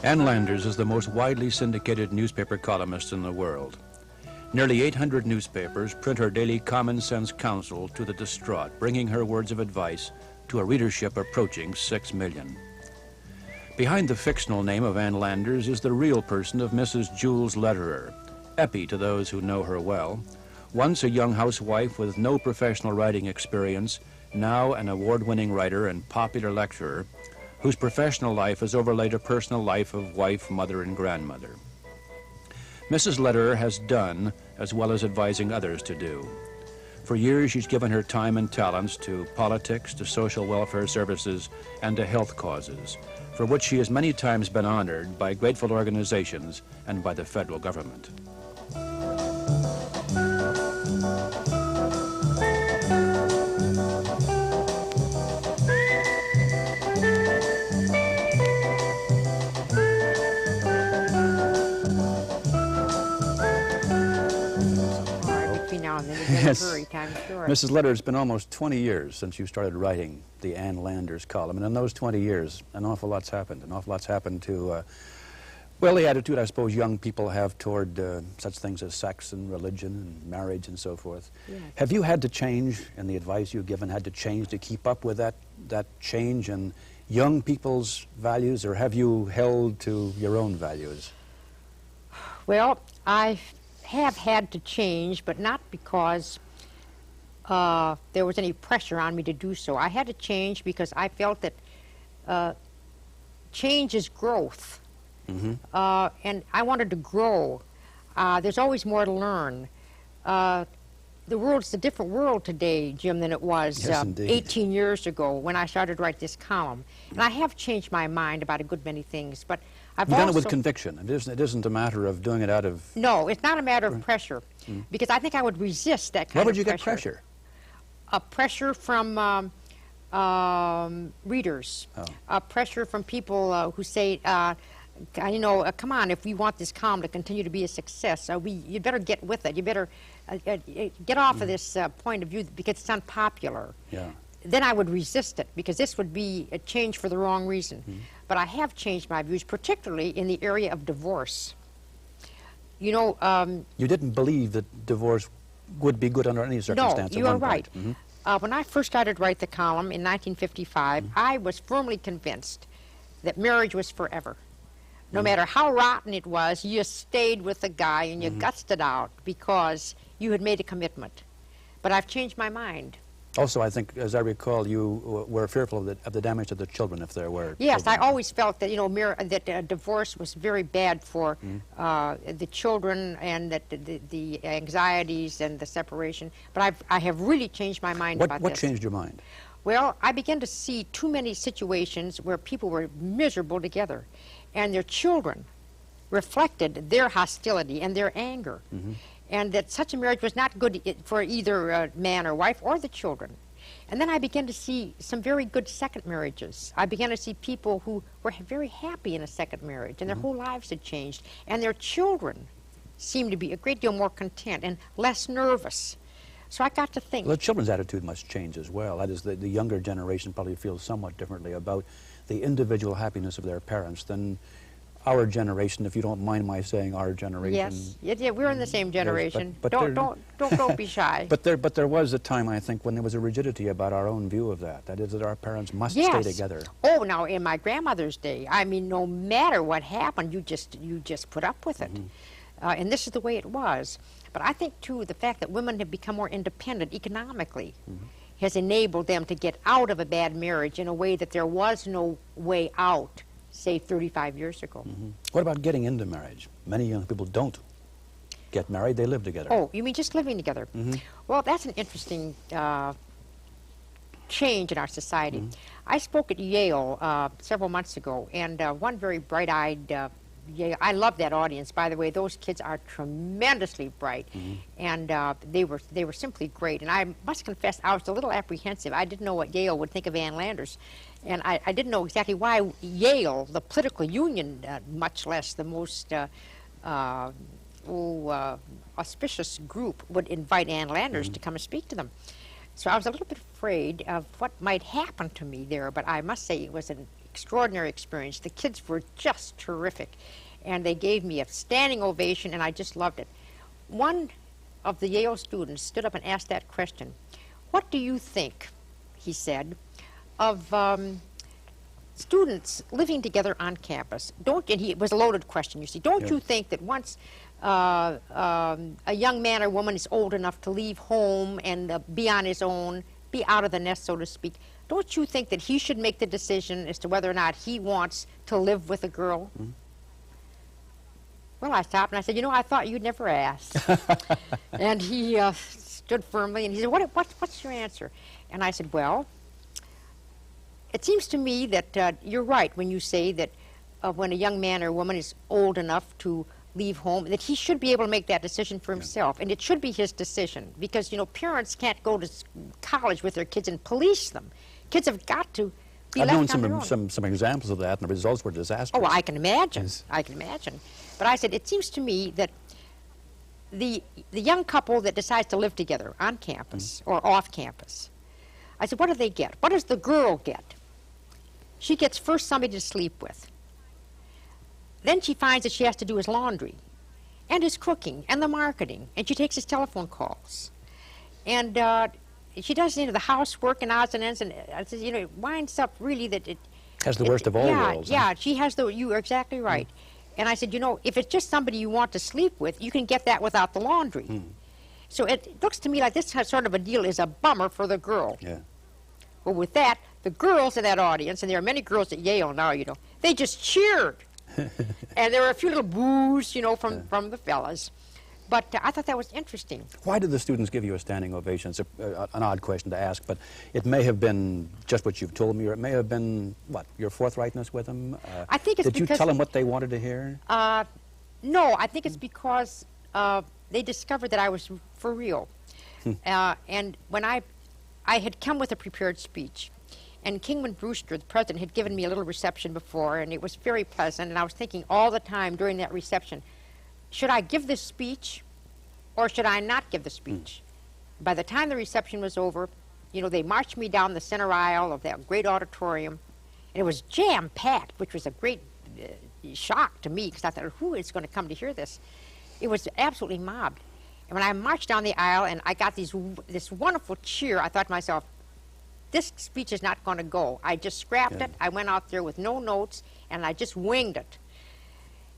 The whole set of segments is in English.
Ann Landers is the most widely syndicated newspaper columnist in the world. Nearly 800 newspapers print her daily common sense counsel to the distraught, bringing her words of advice to a readership approaching 6 million. Behind the fictional name of Ann Landers is the real person of Mrs. Jules Lederer, Eppie to those who know her well. Once a young housewife with no professional writing experience, now an award-winning writer and popular lecturer, whose professional life has overlaid a personal life of wife, mother, and grandmother. Mrs. Lederer has done as well as advising others to do. For years, she's given her time and talents to politics, to social welfare services, and to health causes, for which she has many times been honored by grateful organizations and by the federal government. Yes. Mrs. Lederer, it's been almost 20 years since you started writing the Ann Landers column, and in those 20 years, an awful lot's happened. An awful lot's happened to, well, the attitude I suppose young people have toward such things as sex and religion and marriage and so forth. Yes. Have you had to change, and the advice you've given had to change to keep up with that change in young people's values, or have you held to your own values? Well, I have had to change, but not because there was any pressure on me to do so. I had to change because I felt that change is growth. Mm-hmm. And I wanted to grow. There's always more to learn. The world's a different world today, Jim, than it was 18 years ago when I started to write this column. And I have changed my mind about a good many things, but I've done it with conviction. It isn't a matter of doing it out of... No, it's not a matter of pressure, because I think I would resist that kind of pressure. Why would you get pressure? Pressure from readers, pressure from people who say, you know, come on, if we want this column to continue to be a success, you better get with it. You better get off of this point of view because it's unpopular. Yeah. Then I would resist it because this would be a change for the wrong reason. But I have changed my views, particularly in the area of divorce. You know... you didn't believe that divorce would be good under any circumstance. No, you are right. When I first started to write the column in 1955, I was firmly convinced that marriage was forever. No matter how rotten it was, you stayed with the guy and you gutsed it out because you had made a commitment. But I've changed my mind. Also, I think, as I recall, you were fearful of the damage to the children if there were. Yes, children. I always felt that, you know, that divorce was very bad for the children and that the anxieties and the separation. But I have really changed my mind about this. What changed your mind? Well, I began to see too many situations where people were miserable together, and their children reflected their hostility and their anger. And that such a marriage was not good for either man or wife or the children. And then I began to see some very good second marriages. I began to see people who were very happy in a second marriage, and their whole lives had changed. And their children seemed to be a great deal more content and less nervous. So I got to think. Well, the children's attitude must change as well. That is, the younger generation probably feels somewhat differently about the individual happiness of their parents than our generation, if you don't mind my saying our generation. Yes, yeah, we're in the same generation. But don't be shy. But there was a time, I think, when there was a rigidity about our own view of that. That is, that our parents must stay together. Oh, now in my grandmother's day, I mean, no matter what happened, you just put up with it. And this is the way it was. But I think too, the fact that women have become more independent economically has enabled them to get out of a bad marriage in a way that there was no way out, say 35 years ago. What about getting into marriage? Many young people don't get married, they live together. Oh, you mean just living together? Well, that's an interesting change in our society. I spoke at Yale several months ago, and one very bright-eyed Yale, I love that audience, by the way. Those kids are tremendously bright, and they were simply great. And I must confess, I was a little apprehensive. I didn't know what Yale would think of Ann Landers. And I didn't know exactly why Yale, the political union, much less the most auspicious group, would invite Ann Landers to come and speak to them. So I was a little bit afraid of what might happen to me there, but I must say it was an extraordinary experience. The kids were just terrific, and they gave me a standing ovation, and I just loved it. One of the Yale students stood up and asked that question. What do you think, he said, of students living together on campus? And it was a loaded question, you see. Don't you think that once a young man or woman is old enough to leave home and be on his own, be out of the nest, so to speak, don't you think that he should make the decision as to whether or not he wants to live with a girl? Mm-hmm. Well, I stopped and I said, you know, I thought you'd never ask. And he stood firmly and he said, what's your answer? And I said, well, it seems to me that you're right when you say that when a young man or woman is old enough to leave home, that he should be able to make that decision for himself, and it should be his decision, because, you know, parents can't go to college with their kids and police them. Kids have got to be left on their own. I've known some examples of that, and the results were disastrous. Oh, well, I can imagine. Yes. I can imagine. But I said, it seems to me that the young couple that decides to live together on campus or off campus, I said, what do they get? What does the girl get? She gets first somebody to sleep with. Then she finds that she has to do his laundry and his cooking and the marketing, and she takes his telephone calls. And she does, you know, the housework and odds and ends, and I said, you know, it winds up really that it has the worst of all worlds. Yeah, she has you are exactly right. And I said, you know, if it's just somebody you want to sleep with, you can get that without the laundry. So it looks to me like this sort of a deal is a bummer for the girl. Yeah. Well, with that, the girls in that audience, and there are many girls at Yale now, you know, they just cheered. And there were a few little boos, you know, from the fellas. But I thought that was interesting. Why did the students give you a standing ovation? It's an odd question to ask, but it may have been just what you've told me, or it may have been, what, your forthrightness with them? I think it's Did you tell them what they wanted to hear? No, I think it's because they discovered that I was for real. And when I had come with a prepared speech, and Kingman Brewster, the president, had given me a little reception before, and it was very pleasant, and I was thinking all the time during that reception, should I give this speech or should I not give the speech? By the time the reception was over, you know, they marched me down the center aisle of that great auditorium, and it was jam-packed, which was a great shock to me, because I thought, who is going to come to hear this? It was absolutely mobbed. And when I marched down the aisle and I got this wonderful cheer, I thought to myself, this speech is not going to go. I just scrapped it. I went out there with no notes, and I just winged it.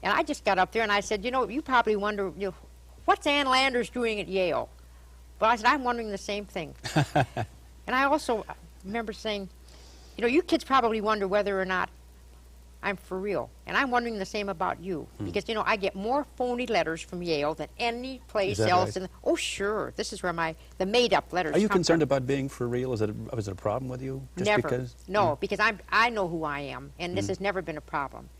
And I just got up there and I said, you know, you probably wonder, you know, what's Ann Landers doing at Yale? Well, I said, I'm wondering the same thing. And I also remember saying, you know, you kids probably wonder whether or not I'm for real. And I'm wondering the same about you. Because, you know, I get more phony letters from Yale than any place else. Right? Oh, sure. This is where the made-up letters Are you come concerned from. about being for real? Is it a problem with you? Just Never. Because? No, because I know who I am, and this has never been a problem.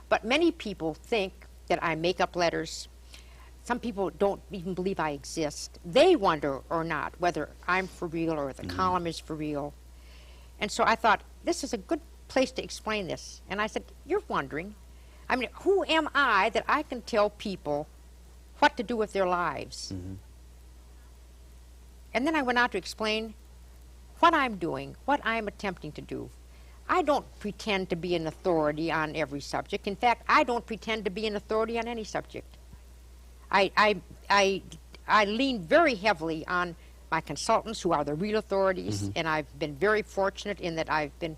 But many people think that I make up letters. Some people don't even believe I exist. They wonder or not whether I'm for real or the column is for real. And so I thought, this is a good place to explain this. And I said, you're wondering. I mean, who am I that I can tell people what to do with their lives? And then I went on to explain what I'm doing, what I'm attempting to do. I don't pretend to be an authority on every subject. In fact, I don't pretend to be an authority on any subject. I lean very heavily on my consultants, who are the real authorities, and I've been very fortunate in that I've been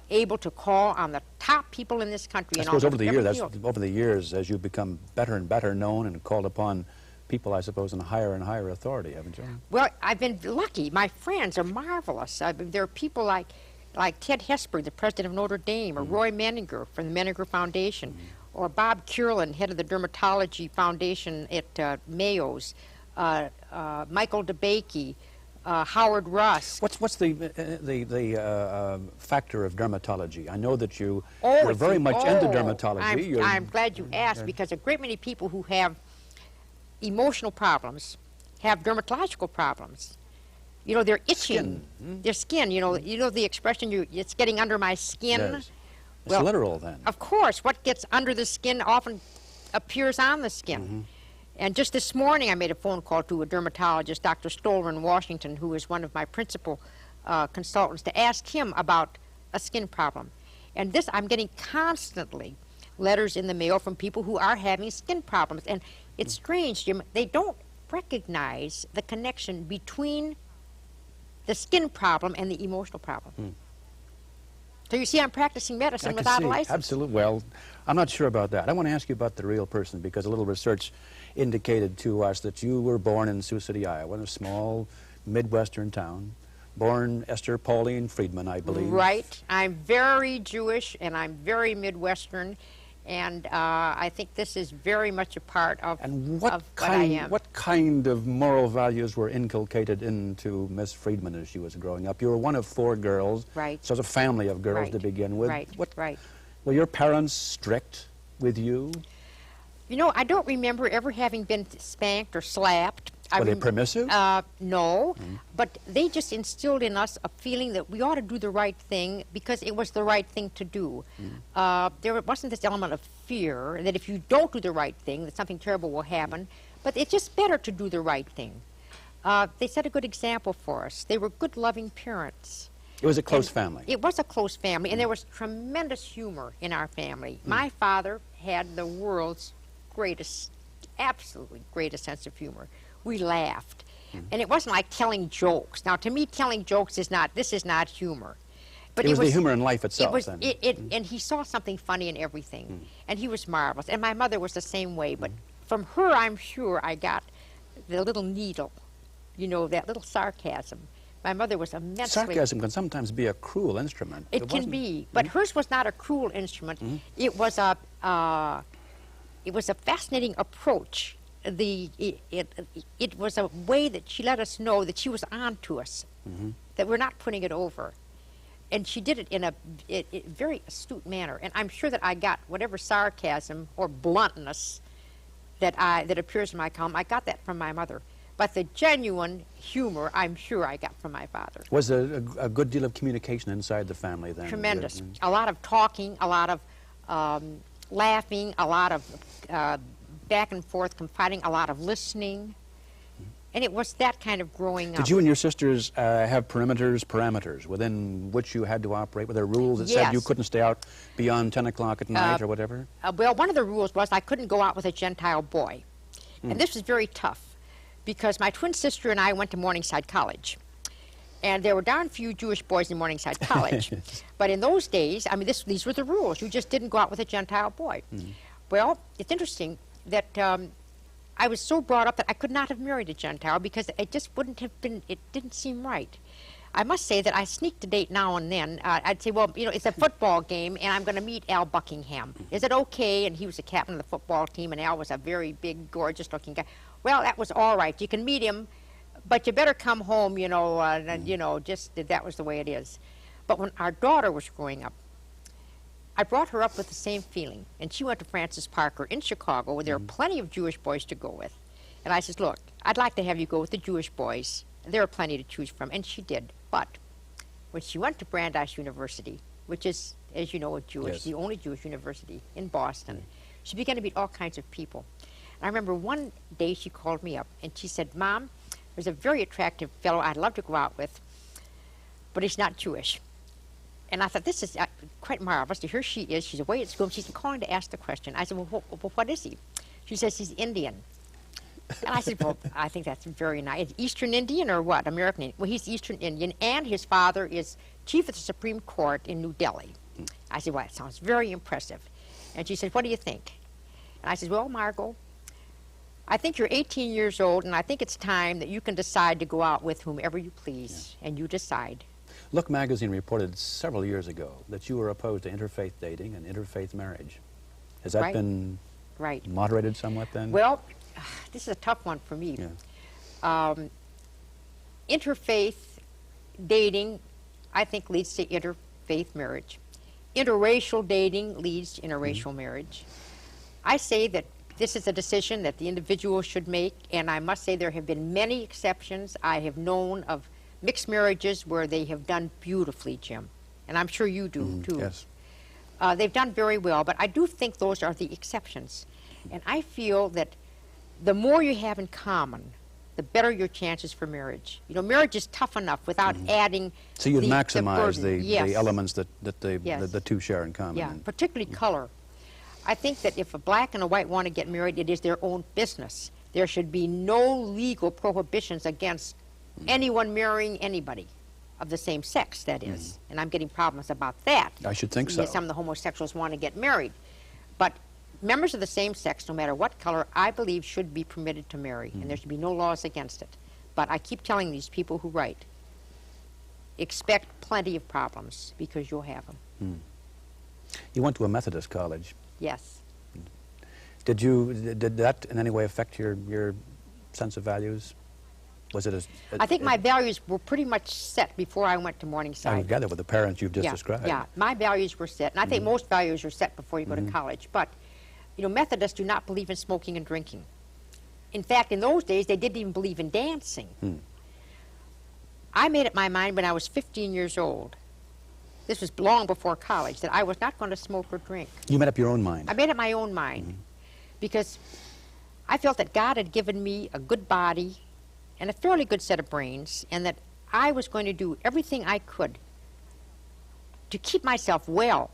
able to call on the top people in this country. I suppose over the years, as you've become better and better known and called upon people, I suppose, in higher and higher authority, haven't you? Well, I've been lucky. My friends are marvelous. There are people like Ted Hesburgh, the president of Notre Dame, or Roy Menninger from the Menninger Foundation, or Bob Kierlin, head of the Dermatology Foundation at Mayo's, Michael DeBakey, Howard Russ. What's the factor of dermatology? I know that you're very much into dermatology. I'm glad you asked, because a great many people who have emotional problems have dermatological problems. You know, they're itching. Their skin, you know the expression, it's getting under my skin? Yes. Well, it's literal then. Of course. What gets under the skin often appears on the skin. And just this morning, I made a phone call to a dermatologist, Dr. Stoller in Washington, who is one of my principal consultants, to ask him about a skin problem. And this, I'm getting constantly letters in the mail from people who are having skin problems. And it's strange, Jim, they don't recognize the connection between the skin problem and the emotional problem. So you see, I'm practicing medicine without a license. Absolutely. Well, I'm not sure about that. I want to ask you about the real person, because a little research indicated to us that you were born in Sioux City, Iowa, in a small Midwestern town. Born Esther Pauline Friedman, I believe. Right. I'm very Jewish, and I'm very Midwestern, and I think this is very much a part of, what I am. What kind of moral values were inculcated into Miss Friedman as she was growing up? You were one of 4 girls. Right. So it was a family of girls to begin with. Right, right. Were your parents strict with you? You know, I don't remember ever having been spanked or slapped. Were they permissive? No, but they just instilled in us a feeling that we ought to do the right thing because it was the right thing to do. There wasn't this element of fear that if you don't do the right thing, that something terrible will happen, but it's just better to do the right thing. They set a good example for us. They were good, loving parents. It was a close family. It was a close family, and there was tremendous humor in our family. My father had the world's greatest, absolutely greatest sense of humor. We laughed. And it wasn't like telling jokes. Now, to me, telling jokes is not, this is not humor. But it was the humor in life itself. And he saw something funny in everything. And he was marvelous. And my mother was the same way. But from her, I'm sure I got the little needle, you know, that little sarcasm. My mother was immensely... Sarcasm can sometimes be a cruel instrument. It can be. But hers was not a cruel instrument. It was a fascinating approach. It was a way that she let us know that she was on to us, that we're not putting it over. And she did it in a very astute manner. And I'm sure that I got whatever sarcasm or bluntness that appears in my column, I got that from my mother. But the genuine humor, I'm sure I got from my father. Was there a good deal of communication inside the family then? Tremendous. A lot of talking, a lot of laughing, a lot of back and forth confiding, a lot of listening. And it was that kind of growing up. Did you and your sisters have parameters within which you had to operate? Were there rules that said you couldn't stay out beyond 10 o'clock at night or whatever? Well, one of the rules was I couldn't go out with a Gentile boy. And this was very tough because my twin sister and I went to Morningside College. And there were darn few Jewish boys in Morningside College. But in those days, I mean, these were the rules. You just didn't go out with a Gentile boy. Well, it's interesting that I was so brought up that I could not have married a Gentile because it just wouldn't have been, it didn't seem right. I must say that I sneaked a date now and then. I'd say, well, you know, it's a football game and I'm going to meet Al Buckingham. Is it okay? And he was the captain of the football team and Al was a very big, gorgeous-looking guy. Well, that was all right. You can meet him, but you better come home, you know, and, you know, just that was the way it is. But when our daughter was growing up, I brought her up with the same feeling. And she went to Francis Parker in Chicago, where there are plenty of Jewish boys to go with. And I said, look, I'd like to have you go with the Jewish boys. There are plenty to choose from. And she did. But when she went to Brandeis University, which is, as you know, the only Jewish university in Boston, she began to meet all kinds of people. And I remember one day she called me up, and she said, Mom, there's a very attractive fellow I'd love to go out with, but he's not Jewish. And I thought, this is quite marvelous. Here she is. She's away at school. She's calling to ask the question. I said, well, what is he? She says, he's Indian. And I said, well, I think that's very nice. Eastern Indian or what? American Indian? Well, he's Eastern Indian, and his father is chief of the Supreme Court in New Delhi. I said, well, that sounds very impressive. And she said, what do you think? And I said, well, Margot, I think you're 18 years old, and I think it's time that you can decide to go out with whomever you please, and you decide. Look magazine reported several years ago that you were opposed to interfaith dating and interfaith marriage. Has that been moderated somewhat then? Well, this is a tough one for me. Interfaith dating, I think, leads to interfaith marriage. Interracial dating leads to interracial marriage. I say that this is a decision that the individual should make, and I must say there have been many exceptions. I have known of mixed marriages where they have done beautifully, Jim, and I'm sure you do too. Yes. They've done very well, but I do think those are the exceptions. And I feel that the more you have in common, the better your chances for marriage. You know, marriage is tough enough without adding So you'd the maximize burden. the Yes. elements that Yes. the two share in common. Yeah, And particularly color. I think that if a black and a white want to get married, it is their own business. There should be no legal prohibitions against anyone marrying anybody of the same sex, that is. And I'm getting problems about that. I should think so. Some of the homosexuals want to get married. But members of the same sex, no matter what color, I believe should be permitted to marry, and there should be no laws against it. But I keep telling these people who write, expect plenty of problems, because you'll have them. You went to a Methodist college. Yes. Did that in any way affect your sense of values? Was it I think my values were pretty much set before I went to Morningside. I gather with the parents you've just described. Yeah, my values were set, and I think most values are set before you go to college. But, you know, Methodists do not believe in smoking and drinking. In fact, in those days, they didn't even believe in dancing. I made up my mind when I was 15 years old, this was long before college, that I was not going to smoke or drink. You made up your own mind. I made up my own mind because I felt that God had given me a good body and a fairly good set of brains, and that I was going to do everything I could to keep myself well,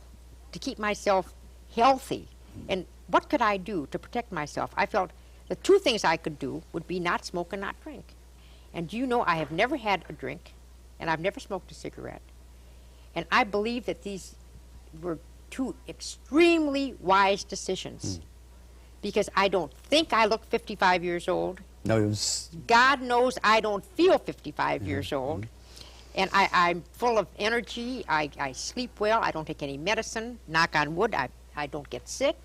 to keep myself healthy. And what could I do to protect myself? I felt the two things I could do would be not smoke and not drink. And you know, I have never had a drink, and I've never smoked a cigarette. And I believe that these were two extremely wise decisions, because I don't think I look 55 years old. No, it was... God knows I don't feel 55 years old. And I'm full of energy. I sleep well. I don't take any medicine. Knock on wood, I don't get sick.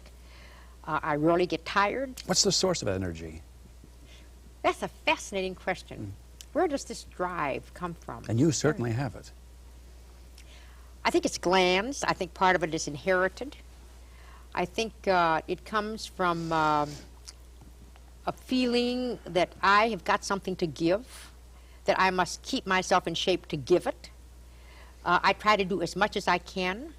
I rarely get tired. What's the source of energy? That's a fascinating question. Where does this drive come from? And you certainly have it. I think it's glands. I think part of it is inherited. I think it comes from a feeling that I have got something to give, that I must keep myself in shape to give it. I try to do as much as I can.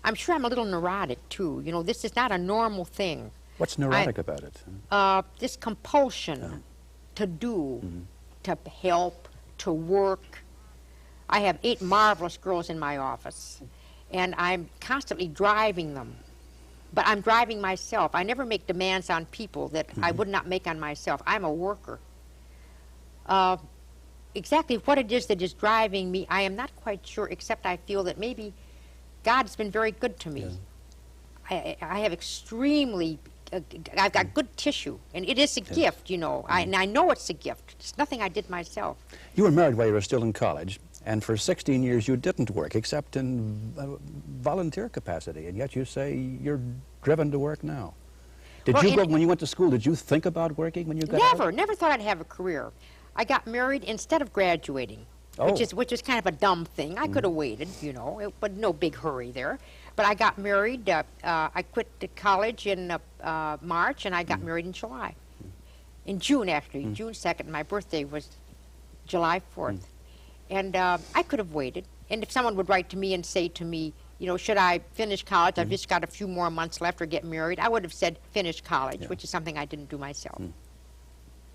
I'm sure I'm a little neurotic, too. You know, this is not a normal thing. What's neurotic about it? This compulsion to do, to help, to work. I have 8 marvelous girls in my office, and I'm constantly driving them. But I'm driving myself. I never make demands on people that I would not make on myself. I'm a worker. Exactly what it is that is driving me, I am not quite sure, except I feel that maybe God's been very good to me. I have extremely, I've got good tissue, and it is a gift, you know, and I know it's a gift. It's nothing I did myself. You were married while you were still in college, and for 16 years you didn't work except in volunteer capacity, and yet you say you're driven to work now. Did you go, when you went to school, did you think about working when you got out? Never thought I'd have a career. I got married instead of graduating, which is kind of a dumb thing. I could have waited, you know, but no big hurry there. But I got married. I quit the college in March, and I got married in July. In June, actually, June 2nd. My birthday was July 4th. And I could have waited. And if someone would write to me and say to me, you know, should I finish college? I've just got a few more months left, or get married. I would have said finish college, which is something I didn't do myself.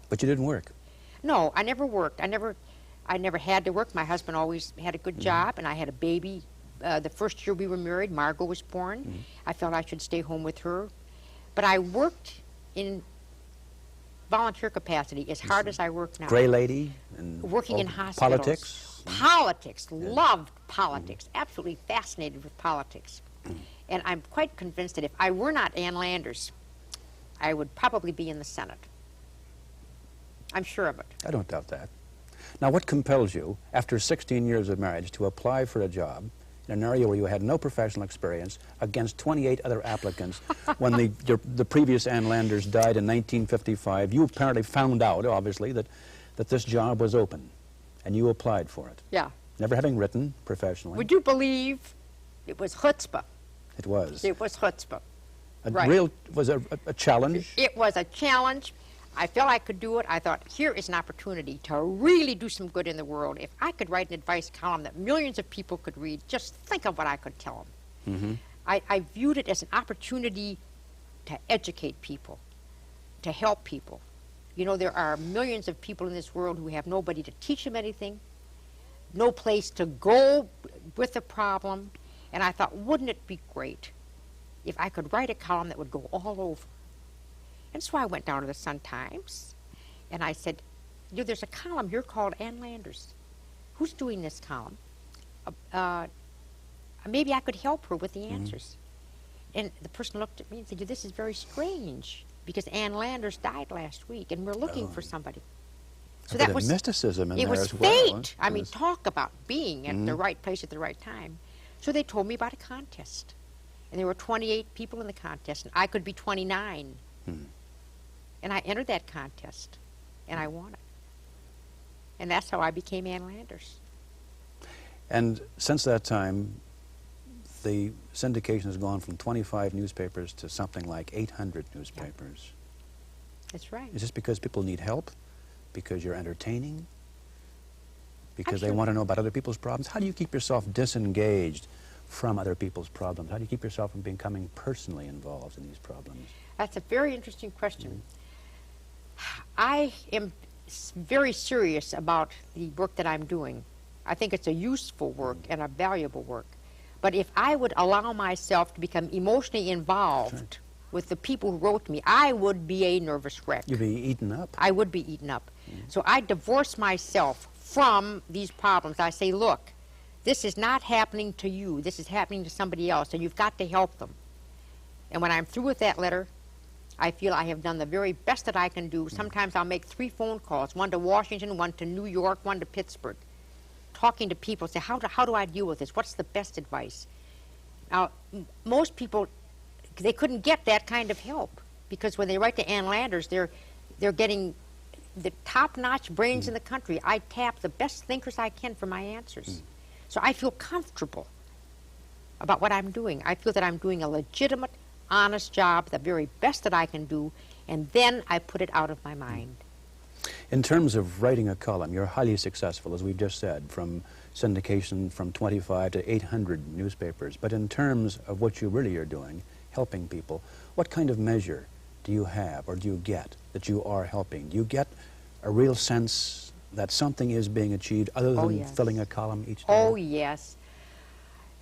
But you didn't work? No, I never worked. I never had to work. My husband always had a good job, and I had a baby. The first year we were married, Margot was born. I felt I should stay home with her. But I worked in volunteer capacity as hard as I work now. Gray lady? And working in hospitals. Politics? Politics. Loved politics. Absolutely fascinated with politics. And I'm quite convinced that if I were not Ann Landers, I would probably be in the Senate. I'm sure of it. I don't doubt that. Now, what compels you, after 16 years of marriage, to apply for a job in an area where you had no professional experience against 28 other applicants when the previous Ann Landers died in 1955? You apparently found out, obviously, that this job was open, and you applied for it. Yeah. Never having written professionally. Would you believe it was chutzpah? It was. It was chutzpah. Was a challenge? It was a challenge. I felt I could do it. I thought, here is an opportunity to really do some good in the world. If I could write an advice column that millions of people could read, just think of what I could tell them. I viewed it as an opportunity to educate people, to help people, You know, there are millions of people in this world who have nobody to teach them anything, no place to go with the problem. And I thought, wouldn't it be great if I could write a column that would go all over? And so I went down to the Sun-Times, and I said, you know, there's a column here called Ann Landers. Who's doing this column? Maybe I could help her with the answers. And the person looked at me and said, this is very strange, because Ann Landers died last week, and we're looking for somebody. So that was mysticism in it there was as well. fate. I mean, talk about being at the right place at the right time. So they told me about a contest, and there were 28 people in the contest, and I could be 29. And I entered that contest, and I won it. And that's how I became Ann Landers. And since that time, the syndication has gone from 25 newspapers to something like 800 newspapers. That's right. Is this because people need help? Because you're entertaining? Because they Actually, want to know about other people's problems? How do you keep yourself disengaged from other people's problems? How do you keep yourself from becoming personally involved in these problems? That's a very interesting question. I am very serious about the work that I'm doing. I think it's a useful work and a valuable work. But if I would allow myself to become emotionally involved with the people who wrote me, I would be a nervous wreck. You'd be eaten up. I would be eaten up. So I divorce myself from these problems. I say, look, this is not happening to you. This is happening to somebody else, and you've got to help them. And when I'm through with that letter, I feel I have done the very best that I can do. Sometimes I'll make 3 phone calls, one to Washington, one to New York, one to Pittsburgh, talking to people, say, how do I deal with this? What's the best advice? Now, most people, they couldn't get that kind of help, because when they write to Ann Landers, they're getting the top-notch brains in the country. I tap the best thinkers I can for my answers. So I feel comfortable about what I'm doing. I feel that I'm doing a legitimate, honest job, the very best that I can do, and then I put it out of my mind. In terms of writing a column, you're highly successful, as we've just said, from syndication from 25 to 800 newspapers. But in terms of what you really are doing, helping people, what kind of measure do you have or do you get that you are helping? Do you get a real sense that something is being achieved other than filling a column each day? Oh, yes.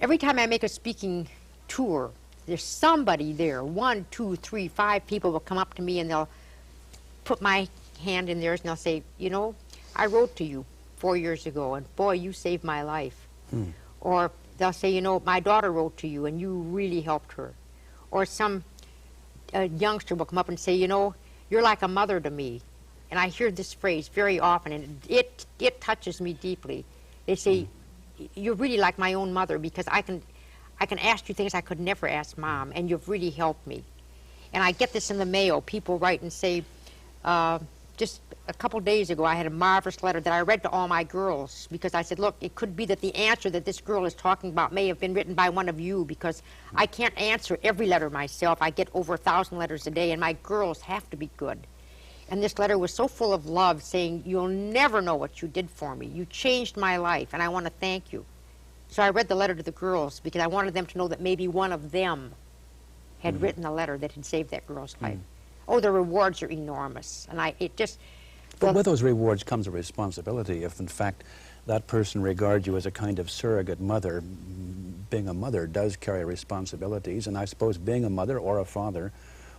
Every time I make a speaking tour, there's somebody there, 1, 2, 3, 5 people will come up to me and they'll put my hand in theirs and they'll say, you know, I wrote to you 4 years ago and boy, you saved my life. Or they'll say, you know, my daughter wrote to you and you really helped her. Or some youngster will come up and say, you know, you're like a mother to me. And I hear this phrase very often, and it touches me deeply. They say, you're really like my own mother, because I can ask you things I could never ask Mom, and you've really helped me. And I get this in the mail. People write and say, just a couple days ago, I had a marvelous letter that I read to all my girls, because I said, look, it could be that the answer that this girl is talking about may have been written by one of you, because I can't answer every letter myself. I get over 1,000 letters a day, and my girls have to be good. And this letter was so full of love, saying, you'll never know what you did for me. You changed my life, and I want to thank you. So I read the letter to the girls, because I wanted them to know that maybe one of them had written a letter that had saved that girl's life. Oh, the rewards are enormous. And But with those rewards comes a responsibility. If, in fact, that person regards you as a kind of surrogate mother, being a mother does carry responsibilities, and I suppose being a mother or a father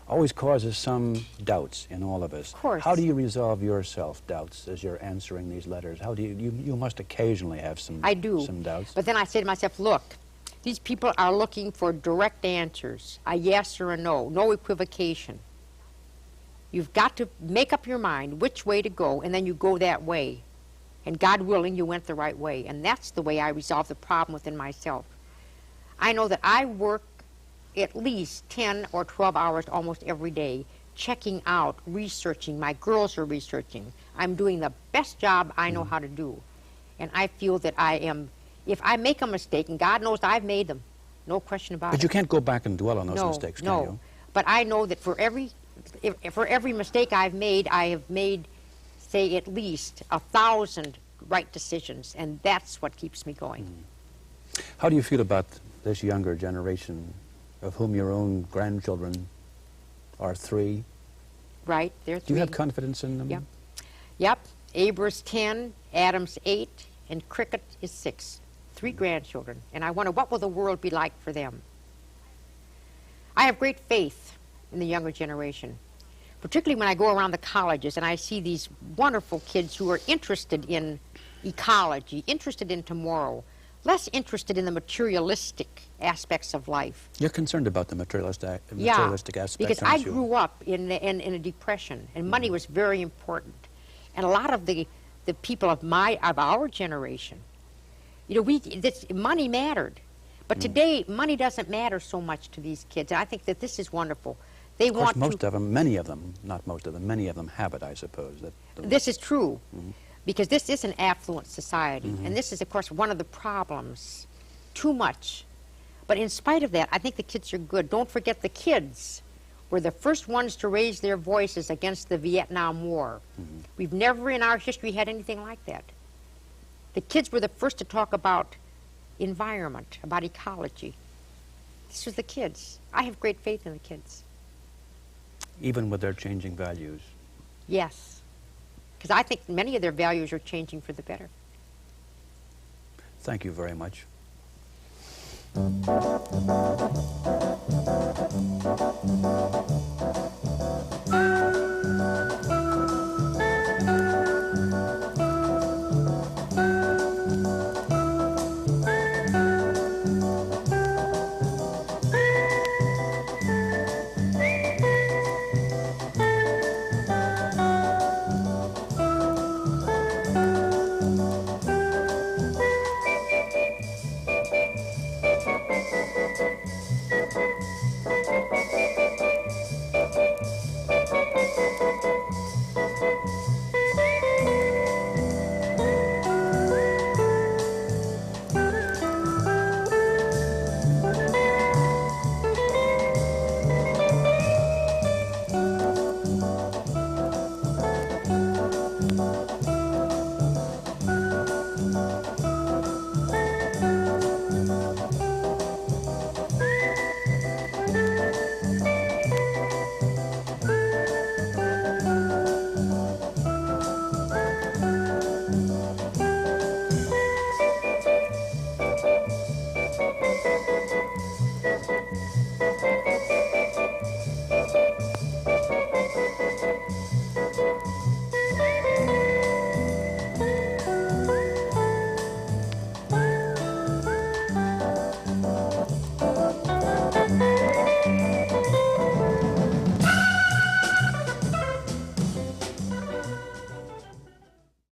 always causes some doubts in all of us. Of course. How do you resolve your self-doubts as you're answering these letters? How do you must occasionally have some I do. Some doubts. But then I say to myself, look, these people are looking for direct answers, a yes or a no, no equivocation. You've got to make up your mind which way to go, and then you go that way. And God willing, you went the right way. And that's the way I resolve the problem within myself. I know that I work at least 10 or 12 hours almost every day, checking out, researching. My girls are researching. I'm doing the best job I know how to do. And I feel that I am, if I make a mistake, and God knows I've made them, no question about it. But you can't go back and dwell on those mistakes, can you? But I know that for every mistake I have made, say, at least 1,000 right decisions, and that's what keeps me going. How do you feel about this younger generation, of whom your own grandchildren are 3? Right, they're 3. Do you have confidence in them? Yep. Yep. Abra's 10, Adam's 8, and Cricket is 6. 3 grandchildren. And I wonder, what will the world be like for them? I have great faith in the younger generation, particularly when I go around the colleges and I see these wonderful kids who are interested in ecology, interested in tomorrow, less interested in the materialistic aspects of life. You're concerned about the materialistic aspects, because aren't I you? grew up in a depression, and money was very important. And a lot of the people of our generation, you know, money mattered. But today, money doesn't matter so much to these kids. And I think that this is wonderful. They Of course, want most of them, many of them, not most of them, many of them have it, I suppose. This is true, because this is an affluent society, and this is, of course, one of the problems. Too much. But in spite of that, I think the kids are good. Don't forget, the kids were the first ones to raise their voices against the Vietnam War. We've never in our history had anything like that. The kids were the first to talk about environment, about ecology. This was the kids. I have great faith in the kids. Even with their changing values. Yes. Because I think many of their values are changing for the better. Thank you very much.